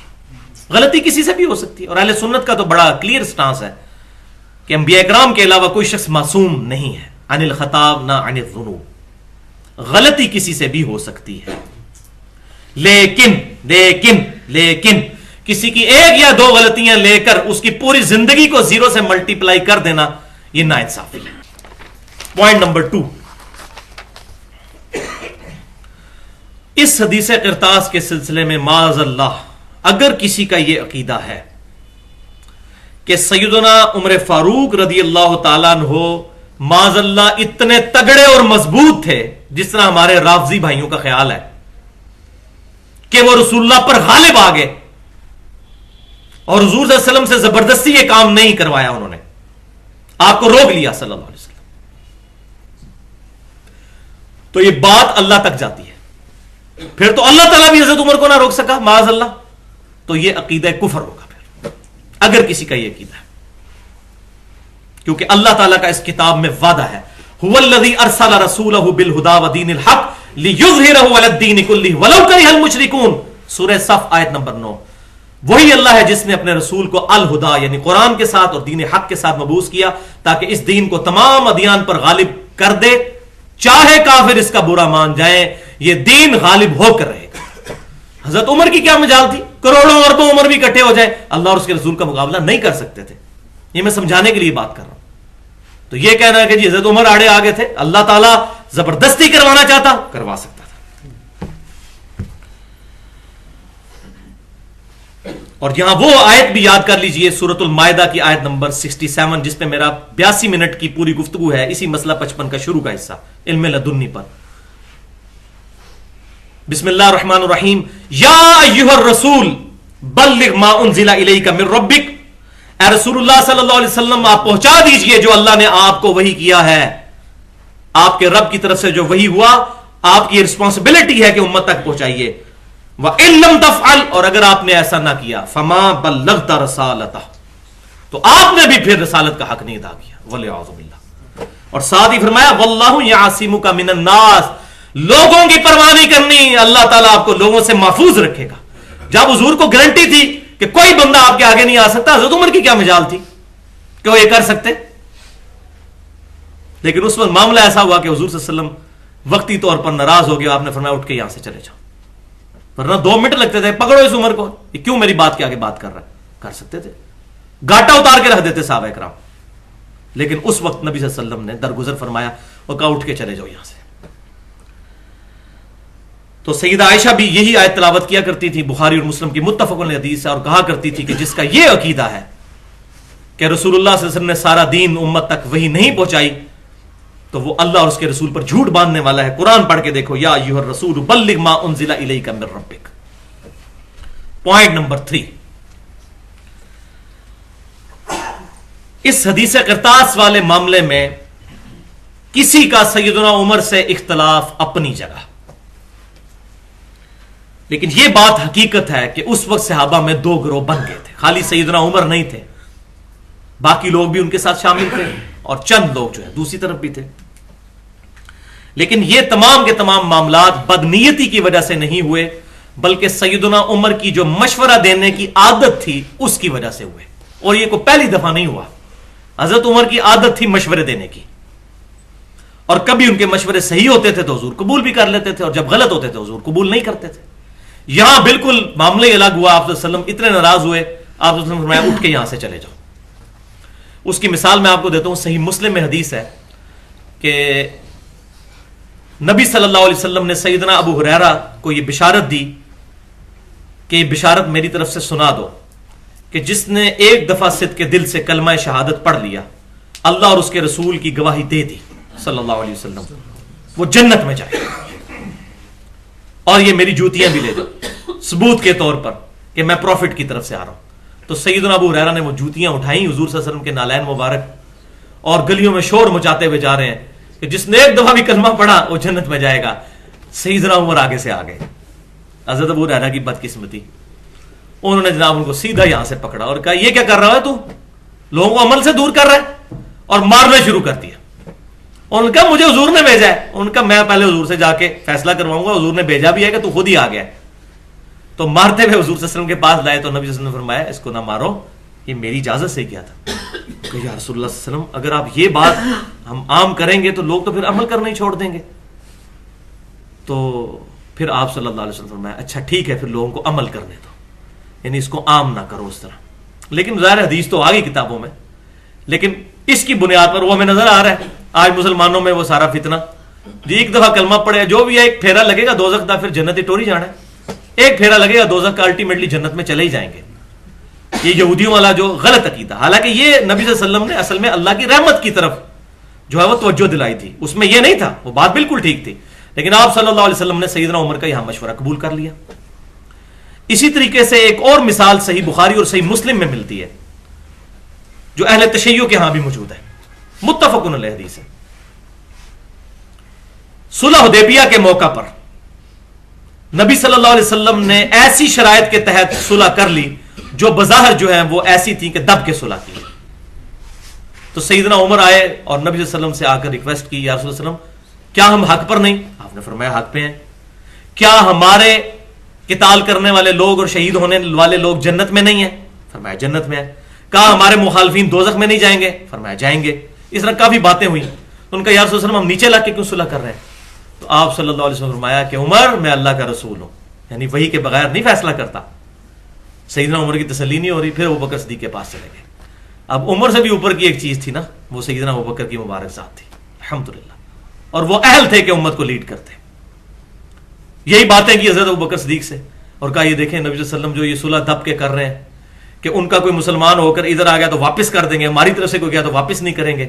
غلطی کسی سے بھی ہو سکتی ہے، اور اہل سنت کا تو بڑا کلیئر سٹانس ہے کہ انبیاء کرام کے علاوہ کوئی شخص معصوم نہیں ہے. عن الخطاب نہ عن الذنوب، غلطی کسی سے بھی ہو سکتی ہے، لیکن کسی کی ایک یا دو غلطیاں لے کر اس کی پوری زندگی کو زیرو سے ملٹی پلائی کر دینا یہ ناانصافی ہے. پوائنٹ نمبر 2، اس حدیث قرطاس کے سلسلے میں معاذ اللہ اگر کسی کا یہ عقیدہ ہے کہ سیدنا عمر فاروق رضی اللہ تعالیٰ عنہ معاذ اللہ اتنے تگڑے اور مضبوط تھے جس طرح ہمارے رافضی بھائیوں کا خیال ہے کہ وہ رسول اللہ پر غالب آ گئے اور حضور صلی اللہ علیہ وسلم سے زبردستی یہ کام نہیں کروایا، انہوں نے آپ کو روک لیا صلی اللہ علیہ وسلم، تو یہ بات اللہ تک جاتی ہے. پھر تو اللہ تعالیٰ بھی حضرت عمر کو نہ روک سکا معاذ اللہ، تو یہ عقیدہ کفر ہوگا پھر اگر کسی کا یہ عقیدہ ہے، کیونکہ اللہ تعالیٰ کا اس کتاب میں وعدہ ہے هو الذی ارسل رسولہ بالہدی ودین الحق لیظہرہ علی الدین کلہ ولو کرہ المشرکون. سورہ صف آیت نمبر 9. وہی اللہ ہے جس نے اپنے رسول کو الہدا یعنی قرآن کے ساتھ اور دین حق کے ساتھ مبعوث کیا تاکہ اس دین کو تمام ادیان پر غالب کر دے، چاہے کافر اس کا برا مان جائیں، یہ دین غالب ہو کر رہے گا. حضرت عمر کی کیا مجال تھی؟ کروڑوں اربوں عمر بھی اکٹھے ہو جائے اللہ اور اس کے رسول کا مقابلہ نہیں کر سکتے تھے. یہ میں سمجھانے کے لیے بات کر رہا ہوں. تو یہ کہنا ہے کہ جی حضرت عمر آڑے آگے تھے، اللہ تعالیٰ زبردستی کروانا چاہتا کروا سکتا تھا. اور یہاں وہ آیت بھی یاد کر لیجئے سورۃ المائدہ کی آیت نمبر 67 جس پہ میرا 82 منٹ کی پوری گفتگو ہے، اسی مسئلہ 55 کا شروع کا حصہ علم لدنی پر. بسم اللہ الرحمن الرحیم. یا ایھا الرسول بلغ ما انزل الیک من ربک. اے رسول اللہ صلی اللہ علیہ وسلم آپ پہنچا دیجئے جو اللہ نے آپ کو وحی کیا ہے، آپ کے رب کی طرف سے جو وحی ہوا آپ کی رسپانسبلٹی ہے کہ امت تک پہنچائیے. وَإِن لَمْ تَفْعَلْ، اور اگر آپ نے ایسا نہ کیا فَمَا بَلَّغْتَ رَسَالَتَهُ، تو آپ نے بھی پھر رسالت کا حق نہیں ادا کیا. وَلِعَوْذُ بِاللَّهِ. اور ساتھ ہی فرمایا وَاللَّهُ يَعْصِمُكَ مِنَ النَّاسِ، لوگوں کی پرواہ نہیں کرنی، اللہ تعالیٰ آپ کو لوگوں سے محفوظ رکھے گا. جب حضور کو گارنٹی تھی کہ کوئی بندہ آپ کے آگے نہیں آ سکتا، حضرت عمر کی کیا مجال تھی کہ وہ یہ کر سکتے؟ لیکن اس وقت معاملہ ایسا ہوا کہ حضور صلی اللہ علیہ وسلم وقتی طور پر ناراض ہو گئے. آپ نے فرمایا اٹھ کے یہاں سے چلے جاؤ، ورنہ 2 منٹ لگتے تھے، پکڑو اس عمر کو، یہ کیوں میری بات کے آگے بات کر رہا ہے. کر سکتے تھے، گاٹا اتار کے رکھ دیتے صحابہ کرام. لیکن اس وقت نبی صلی اللہ علیہ وسلم نے درگزر فرمایا اور کہا اٹھ کے چلے جاؤ یہاں سے. تو سیدہ عائشہ بھی یہی آیت تلاوت کیا کرتی تھی، بخاری اور مسلم کی متفق علیہ حدیث ہے، اور کہا کرتی تھی کہ جس کا یہ عقیدہ ہے کہ رسول اللہ صلی اللہ علیہ وسلم نے سارا دین امت تک وہی نہیں پہنچائی تو وہ اللہ اور اس کے رسول پر جھوٹ باندھنے والا ہے. قرآن پڑھ کے دیکھو، یا ایھا الرسول بلغ ما انزل الیک من ربک. پوائنٹ نمبر 3، اس حدیث قرطاس والے معاملے میں کسی کا سیدنا عمر سے اختلاف اپنی جگہ، لیکن یہ بات حقیقت ہے کہ اس وقت صحابہ میں 2 گروہ بن گئے تھے. خالی سیدنا عمر نہیں تھے، باقی لوگ بھی ان کے ساتھ شامل تھے اور چند لوگ جو ہے دوسری طرف بھی تھے. لیکن یہ تمام کے تمام معاملات بدنیتی کی وجہ سے نہیں ہوئے، بلکہ سیدنا عمر کی جو مشورہ دینے کی عادت تھی اس کی وجہ سے ہوئے. اور یہ کوئی پہلی دفعہ نہیں ہوا. حضرت عمر کی عادت تھی مشورے دینے کی، اور کبھی ان کے مشورے صحیح ہوتے تھے تو حضور قبول بھی کر لیتے تھے، اور جب غلط ہوتے تھے حضور قبول نہیں کرتے تھے. یہاں بالکل معاملہ ہی الگ ہوا. آپ صلی اللہ علیہ وسلم اتنے ناراض ہوئے، آپ صلی اللہ علیہ وسلم فرمایا اٹھ کے یہاں سے چلے جاؤ. اس کی مثال میں آپ کو دیتا ہوں. صحیح مسلم میں حدیث ہے کہ نبی صلی اللہ علیہ وسلم نے سیدنا ابو ہریرہ کو یہ بشارت دی کہ یہ بشارت میری طرف سے سنا دو کہ جس نے ایک دفعہ صدق کے دل سے کلمہ شہادت پڑھ لیا، اللہ اور اس کے رسول کی گواہی دے دی صلی اللہ علیہ وسلم، وہ جنت میں جائے. اور یہ میری جوتیاں بھی لے جاؤ ثبوت کے طور پر کہ میں پروفٹ کی طرف سے آ رہا ہوں. تو سیدنا ابو ہریرہ نے وہ جوتیاں اٹھائیں حضور صلی اللہ علیہ وسلم کے نالین مبارک, اور گلیوں میں شور مچاتے ہوئے جا رہے ہیں کہ جس نے ایک دفعہ بھی کلمہ پڑھا وہ جنت میں جائے گا. سیدنا عمر آگے سے آ گئے. حضرت ابو ہریرہ کی بدقسمتی, انہوں نے جناب ان کو سیدھا یہاں سے پکڑا اور کہا یہ کیا کر رہا ہے تو, لوگوں کو عمل سے دور کر رہا ہے, اور مارنا شروع کر دیا. ان کا مجھے حضور نے بھیجا ہے. ان کا میں پہلے حضور سے جا کے فیصلہ کرواؤں گا, حضور نے بھیجا بھی ہے کہ تو خود ہی آ گیا ہے. تو مارتے ہوئے حضور صلی اللہ علیہ وسلم کے پاس لائے تو نبی صلی اللہ علیہ وسلم نے فرمایا اس کو نہ مارو, یہ میری اجازت سے کیا تھا. کہ یا رسول اللہ صلی اللہ علیہ وسلم اگر آپ یہ بات ہم عام کریں گے تو لوگ تو پھر عمل کرنا ہی چھوڑ دیں گے. تو پھر آپ صلی اللہ علیہ وسلم فرمایا اچھا ٹھیک ہے پھر لوگوں کو عمل کرنے دو, یعنی اس کو عام نہ کرو اس طرح. لیکن ظاہر حدیث تو آ گئی کتابوں میں, لیکن اس کی بنیاد پر وہ ہمیں نظر آ رہا ہے آج مسلمانوں میں وہ سارا فتنہ. ایک دفعہ کلمہ پڑے جو بھی ہے, ایک پھیرا لگے گا دوزخ کا پھر جنت ٹوری جانا ہے, ایک پھیرا لگے گا دوزخ کا الٹیمیٹلی جنت میں چلے ہی جائیں گے. یہ یہودیوں والا جو غلط عقیدہ, حالانکہ یہ نبی صلی اللہ علیہ وسلم نے اصل میں اللہ کی رحمت کی طرف جو ہے وہ توجہ دلائی تھی, اس میں یہ نہیں تھا, وہ بات بالکل ٹھیک تھی. لیکن آپ صلی اللہ علیہ وسلم نے سیدنا عمر کا یہاں مشورہ قبول کر لیا. اسی طریقے سے ایک اور مثال صحیح بخاری اور صحیح مسلم میں ملتی ہے جو اہل تشیع کے ہاں بھی موجود ہے, متفق علیہ حدیث ہے. صلح حدیبیہ کے موقع پر نبی صلی اللہ علیہ وسلم نے ایسی شرائط کے تحت صلح کر لی جو بظاہر جو ہے وہ ایسی تھی کہ دب کے صلح کی. تو سیدنا عمر آئے اور نبی صلی اللہ علیہ وسلم سے آ کر ریکویسٹ کی, یا رسول اللہ علیہ وسلم کیا ہم حق پر نہیں؟ آپ نے فرمایا حق پہ ہیں. کیا ہمارے قتال کرنے والے لوگ اور شہید ہونے والے لوگ جنت میں نہیں ہیں؟ فرمایا جنت میں ہے. کہا ہمارے مخالفین دوزخ میں نہیں جائیں گے؟ فرمایا جائیں گے. اس طرح کافی باتیں ہوئی. ان کا یا رسول اللہ علیہ وسلم ہم نیچے لا کے کیوں صلح کر رہے ہیں؟ تو آپ صلی اللہ علیہ وسلم فرمایا کہ عمر میں اللہ کا رسول ہوں, یعنی وحی کے بغیر نہیں فیصلہ کرتا. سیدنا عمر کی تسلی نہیں ہو رہی, پھر ابوبکر صدیق کے پاس چلے گئے. اب عمر سے بھی اوپر کی ایک چیز تھی نا, وہ سیدنا ابوبکر کی مبارک ذات تھی الحمدللہ, اور وہ اہل تھے کہ امت کو لیڈ کرتے. یہی باتیں کی حضرت ابوبکر صدیق سے اور کہا یہ دیکھیں نبی صلی اللہ علیہ وسلم جو یہ صلح دب کے کر رہے ہیں کہ ان کا کوئی مسلمان ہو کر ادھر آ گیا تو واپس کر دیں گے, ہماری طرف سے کوئی گیا تو واپس نہیں کریں گے.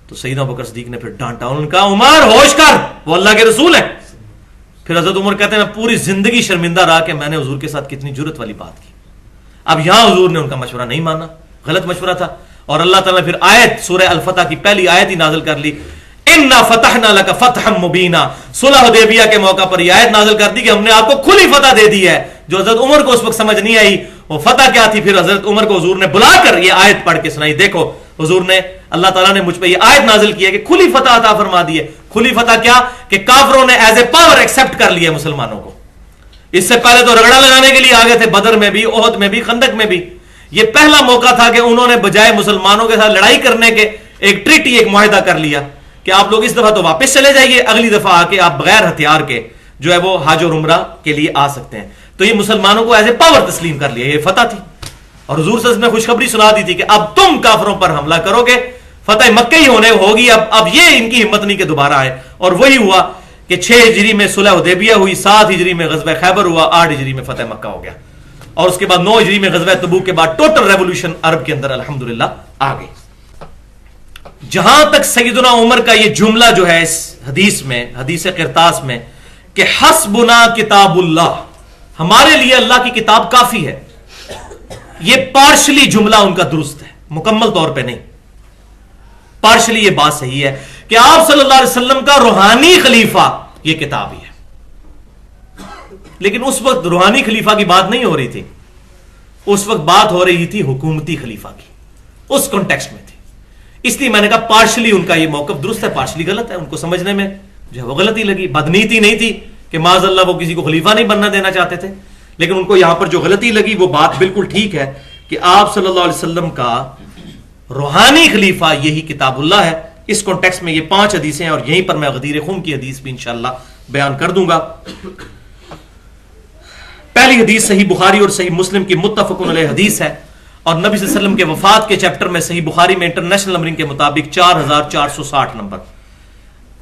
تو سیدنا ابوبکر صدیق نے پھر ڈانٹا, انہوں نے کہا عمر ہوش کر, وہ اللہ کے رسول ہے. پھر حضرت عمر کہتے ہیں میں پوری زندگی شرمندہ رہا کہ میں نے حضور کے ساتھ کتنی جرت والی بات کی. اب یہاں حضور نے ان کا مشورہ نہیں مانا, غلط مشورہ تھا, اور اللہ تعالیٰ نے پھر آیت سورہ الفتح کی پہلی آیت ہی نازل کر لی, اِنَّا فَتَحْنَا لَكَ فَتْحًا مُبِينًا. صلح حدیبیہ کے موقع پر یہ آیت نازل کر دی کہ ہم نے آپ کو کھلی فتح دے دی ہے. جو حضرت عمر کو اس وقت سمجھ نہیں آئی وہ فتح کیا تھی, پھر حضرت عمر کو حضور نے بلا کر یہ آیت پڑھ کے سنائی. دیکھو حضور نے, اللہ تعالیٰ نے مجھ پہ یہ آیت نازل کی ہے کہ کھلی فتح عطا فرما دی ہے. کھلی فتح کیا کہ کافروں نے ایز اے پاور ایکسپٹ کر لیا مسلمانوں کو. اس سے پہلے تو رگڑا لگانے کے لیے آگے تھے, بدر میں بھی, احد میں بھی, خندق میں بھی. یہ پہلا موقع تھا کہ انہوں نے بجائے مسلمانوں کے ساتھ لڑائی کرنے کے ایک ٹریٹی, ایک معاہدہ کر لیا کہ آپ لوگ اس دفعہ تو واپس چلے جائیے, اگلی دفعہ آ کے آپ بغیر ہتھیار کے جو ہے وہ حج اور عمرہ کے لیے آ سکتے ہیں. تو یہ مسلمانوں کو ایز اے پاور تسلیم کر لیا, یہ فتح تھی. اور حضور صلی اللہ علیہ وسلم نے خوشخبری سنا دی تھی کہ اب تم کافروں پر حملہ کرو گے, فتح مکہ ہی ہونے ہوگی. اب یہ ان کی ہمت نہیں کہ دوبارہ آئے. اور وہی ہوا کہ 6 ہجری میں صلح حدیبیہ ہوئی, 7 ہجری میں غزوہ خیبر ہوا, 8 ہجری میں فتح مکہ ہو گیا, اور اس کے بعد 9 ہجری میں غزوہ تبوک کے بعد ٹوٹل ریولوشن عرب کے اندر الحمدللہ آ گئی. جہاں تک سیدنا عمر کا یہ جملہ جو ہے اس حدیث میں, حدیث قرطاس میں, کہ حسبنا کتاب اللہ, ہمارے لیے اللہ کی کتاب کافی ہے, یہ پارشلی جملہ ان کا درست ہے, مکمل طور پہ نہیں. پارشلی یہ بات صحیح ہے کہ آپ صلی اللہ علیہ وسلم کا روحانی خلیفہ یہ کتاب ہی ہے. لیکن اس وقت روحانی خلیفہ کی بات نہیں ہو رہی تھی, اس وقت بات ہو رہی تھی حکومتی خلیفہ کی, اس کانٹیکسٹ میں تھی. اس لیے میں نے کہا پارشلی ان کا یہ موقف درست ہے, پارشلی غلط ہے. ان کو سمجھنے میں جو ہے وہ غلطی لگی, بدنیتی نہیں تھی کہ معاذ اللہ وہ کسی کو خلیفہ نہیں بننا دینا چاہتے تھے, لیکن ان کو یہاں پر جو غلطی لگی وہ بات بالکل ٹھیک ہے کہ آپ صلی اللہ علیہ وسلم کا روحانی خلیفہ یہی کتاب اللہ ہے. اس کانٹیکسٹ میں یہ 5 حدیثیں ہیں, اور یہیں پر میں غدیر خم کی حدیث بھی انشاءاللہ بیان کر دوں گا. پہلی حدیث صحیح بخاری اور صحیح مسلم کی متفق علیہ حدیث ہے, اور نبی صلی اللہ علیہ وسلم کے وفات کے چیپٹر میں صحیح بخاری میں انٹرنیشنل نمبرنگ کے مطابق 4460 نمبر.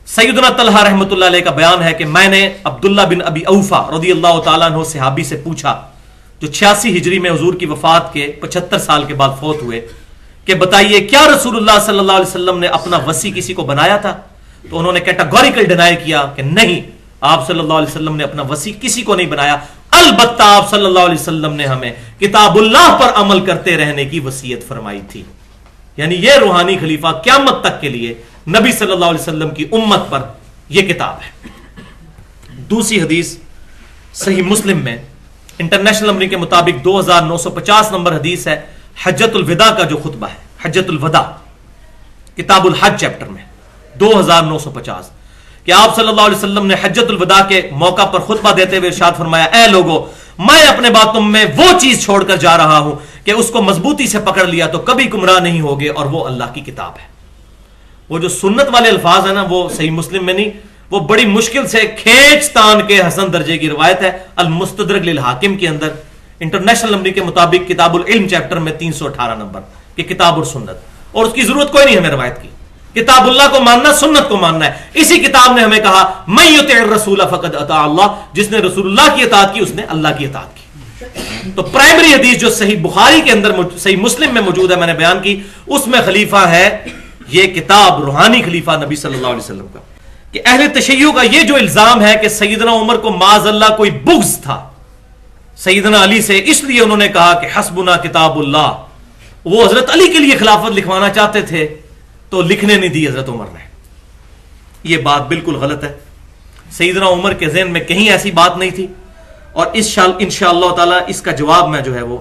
سیدنا طلحہ رحمۃ اللہ علیہ کا بیان ہے کہ میں نے عبداللہ بن ابی اوفا رضی اللہ تعالیٰ عنہ صحابی سے پوچھا, جو 86 ہجری میں حضور کی وفات کے 75 سال کے بعد فوت ہوئے, کہ بتائیے کیا رسول اللہ صلی اللہ علیہ وسلم نے اپنا وصی کسی کو بنایا تھا؟ تو انہوں نے کیٹاگوریکل ڈینائی کیا کہ نہیں, آپ صلی اللہ علیہ وسلم نے اپنا وصی کسی کو نہیں بنایا، البتہ آپ صلی اللہ علیہ وسلم نے ہمیں کتاب اللہ پر عمل کرتے رہنے کی وصیت فرمائی تھی. یعنی یہ روحانی خلیفہ قیامت تک کے لیے نبی صلی اللہ علیہ وسلم کی امت پر یہ کتاب ہے. دوسری حدیث صحیح مسلم میں انٹرنیشنل نمبر کے مطابق 2950 نمبر حدیث ہے، حجت الوداع کا جو خطبہ ہے، حجت الوداع کتاب الحج چیپٹر میں 2950، کہ آپ صلی اللہ علیہ وسلم نے حجت الوداع کے موقع پر خطبہ دیتے ہوئے ارشاد فرمایا، اے لوگو میں اپنے باتوں میں وہ چیز چھوڑ کر جا رہا ہوں کہ اس کو مضبوطی سے پکڑ لیا تو کبھی گمراہ نہیں ہوگے، اور وہ اللہ کی کتاب ہے. وہ جو سنت والے الفاظ ہیں نا، وہ صحیح مسلم میں نہیں، وہ بڑی مشکل سے کھینچ تان کے حسن درجے کی روایت ہے المستدرک للحاکم کے اندر انٹرنیشنل نمبر کے مطابق کتاب العلم چیپٹر میں 318 نمبر کہ کتاب اور سنت، اور اس کی ضرورت کوئی نہیں ہمیں روایت کی. کتاب اللہ کو ماننا، سنت کو ماننا ہے. اسی کتاب نے ہمیں کہا من یطع الرسول فقد اطاع اللہ، جس نے رسول اللہ کی اطاعت کی اس نے اللہ کی اطاعت کی. تو پرائمری حدیث جو صحیح بخاری کے اندر صحیح مسلم میں موجود ہے، میں نے بیان کی، اس میں خلیفہ ہے یہ کتاب روحانی خلیفہ نبی صلی اللہ علیہ وسلم کا. کہ اہل تشیع کا یہ جو الزام ہے کہ سیدنا عمر کو معاذ اللہ کوئی بغض تھا سیدنا علی سے، اس لیے انہوں نے کہا کہ حسبنا کتاب اللہ، وہ حضرت علی کے لیے خلافت لکھوانا چاہتے تھے تو لکھنے نہیں دی حضرت عمر نے. یہ بات بالکل غلط ہے. سیدنا عمر کے ذہن میں کہیں ایسی بات نہیں تھی، اور انشاءاللہ تعالی اس کا جواب میں جو ہے وہ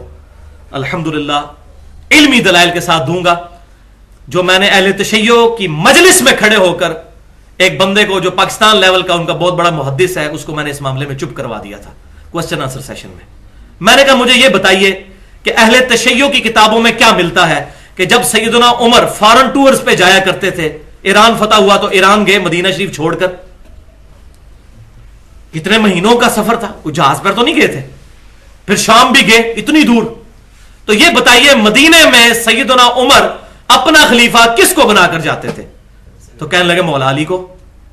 الحمدللہ علمی دلائل کے ساتھ دوں گا. جو میں نے اہل تشیع کی مجلس میں کھڑے ہو کر ایک بندے کو جو پاکستان لیول کا ان کا بہت بڑا محدث ہے، اس کو میں نے اس معاملے میں چپ کروا دیا تھا کوسچن آنسر سیشن میں. میں نے کہا مجھے یہ بتائیے کہ اہل تشیع کی کتابوں میں کیا ملتا ہے کہ جب سیدنا عمر فارن ٹورز پہ جایا کرتے تھے، ایران فتح ہوا تو ایران گئے مدینہ شریف چھوڑ کر، کتنے مہینوں کا سفر تھا، کوئی جہاز پر تو نہیں گئے تھے، پھر شام بھی گئے اتنی دور. تو یہ بتائیے مدینے میں سیدنا عمر اپنا خلیفہ کس کو بنا کر جاتے تھے؟ تو کہنے لگے مولا علی کو.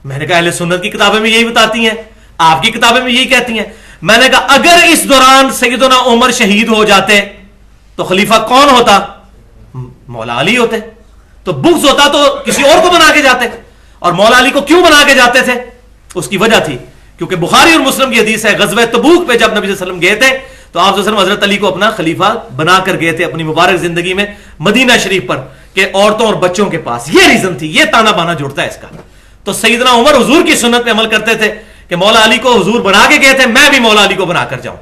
میں نے کہا اہل سنت کی کتابیں میں یہی بتاتی ہیں، آپ کی کتابیں میں یہی کہتی ہیں. میں نے کہا اگر اس دوران سیدنا عمر شہید ہو جاتے تو خلیفہ کون ہوتا؟ مولا علی ہوتے. تو بغض ہوتا تو کسی اور کو بنا کے جاتے. اور مولا علی کو کیوں بنا کے جاتے تھے؟ اس کی وجہ تھی کیونکہ بخاری اور مسلم کی حدیث ہے، غزوہ تبوک پہ جب نبی صلی اللہ علیہ وسلم گئے تھے تو آپ صلی اللہ علیہ وسلم حضرت علی کو اپنا خلیفہ بنا کر گئے تھے اپنی مبارک زندگی میں مدینہ شریف پر، کہ عورتوں اور بچوں کے پاس. یہ ریزن تھی، یہ تانا بانا جوڑتا ہے اس کا. تو سیدنا عمر حضور کی سنت پہ عمل کرتے تھے کہ مولا علی کو حضور بنا کے گئے تھے، میں بھی مولا علی کو بنا کر جاؤں.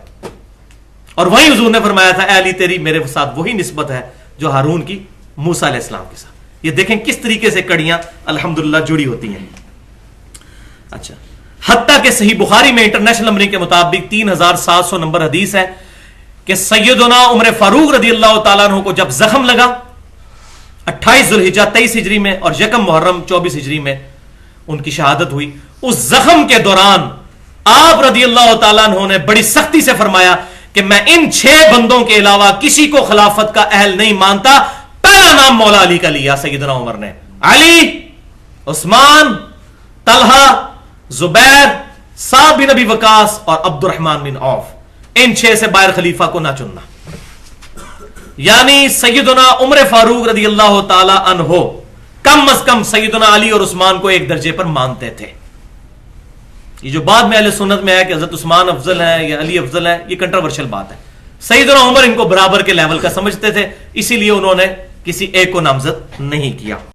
اور وہی حضور نے فرمایا تھا اے علی تیری میرے ساتھ وہی نسبت ہے جو ہارون کی موسیٰ علیہ السلام کے ساتھ. یہ دیکھیں کس طریقے سے کڑیاں الحمدللہ جڑی ہوتی ہیں. اچھا، حتیٰ کہ صحیح بخاری میں انٹرنیشنل نمبر کے مطابق 3700 نمبر حدیث ہے کہ سیدنا عمر فاروق رضی اللہ تعالیٰ عنہ کو جب زخم لگا 28 ذوالحجہ 23 ہجری میں اور یکم محرم 24 ہجری میں ان کی شہادت ہوئی. اس زخم کے دوران آپ رضی اللہ تعالیٰ عنہ نے بڑی سختی سے فرمایا کہ میں ان 6 بندوں کے علاوہ کسی کو خلافت کا اہل نہیں مانتا. پہلا نام مولا علی کا لیا سیدنا عمر نے، علی، عثمان، طلحہ، زبیر، سعد بن ابی وقاص اور عبد الرحمن بن عوف. ان 6 سے باہر خلیفہ کو نہ چننا. یعنی سیدنا عمر فاروق رضی اللہ تعالی عنہ کم از کم سیدنا علی اور عثمان کو ایک درجے پر مانتے تھے. یہ جو بعد میں اہل سنت میں ہے کہ حضرت عثمان افضل ہے یا علی افضل ہے، یہ کنٹروورشل بات ہے. سیدنا عمر ان کو برابر کے لیول کا سمجھتے تھے، اسی لیے انہوں نے کسی ایک کو نامزد نہیں کیا.